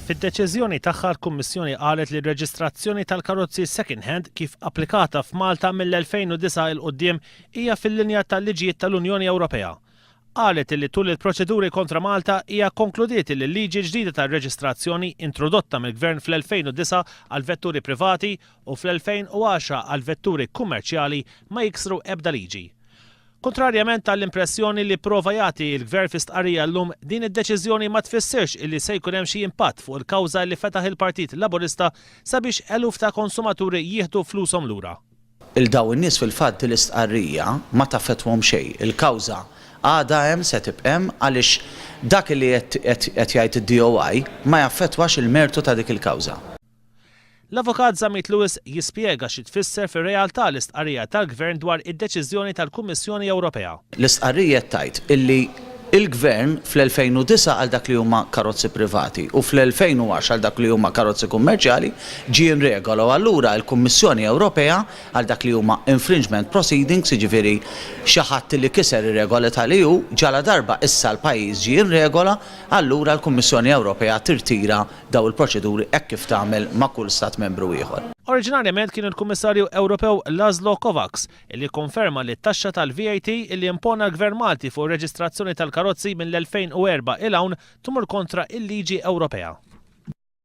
Fid-deċiżjoni tagħha l-Kummissjoni qalet li r-reġistrazzjoni tal-karozzi second hand kif applikata f'Malta mill-2009 il qudiem hija fil-linja tal-liġijiet tal-Unjoni Ewropea. Qalet li tul il-proċeduri kontra Malta hija konkludiet li l-liġi ġdida tar-reġistrazzjoni introdotta mill-Gvern fl-2009 għal vetturi privati u fl-2010 għal vetturi kummerċjali ma jiksru ebda liġi. Kontrarjament tal-impressjoni li prova jagħti l-Gvern fi stqarrija llum, din id-deċiżjoni ma tfissirx illi se jkun hemm xi impatt fuq il-kawża li fetaħ il-Partit Laburista sabiex eluf ta' konsumaturi jieħdu flushom lura. Il-daw in-nies fil-fatt l-istqarrija ma tafetwhom xejn. Il-kawża għadha hemm se tibqa' hemm għaliex dak li qed jgħid id-DOI ma jaffettwax il-mertu ta' dik il-kawża. L-Avukat Zamit Lewis jispjega xi tfisser fir-realtà l-istqarrija tal-Gvern dwar id-deċiżjoni tal-Kummissjoni Ewropea. L-istqarrija tajt illi il-Gvern fl-2009 għal dak li huma karozzi privati u fl-2010 għal dak li huma karozzi kummerċjali ġie nregola u allura l-Kummissjoni Ewropea għal dak li huma infringement proceedings, jiġifieri xi ħadd li kiser ir-regoli tal-EU ġala darba issa l-pajjiż ġie nregola, allura l-Kummissjoni Ewropea tirtira daw il-proċeduri hekk kif tagħmel ma' kull stat membru ieħor. Oriġinarjament kien il-Kummissarju Ewropew Laszlo Kovacs illi konferma li t-taxxa tal-VAT illi impona l-Gvern Malti fuq ir-reġistrazzjoni tal-karozzi mill-2004 il hawn tmur kontra il-liġi Ewropea.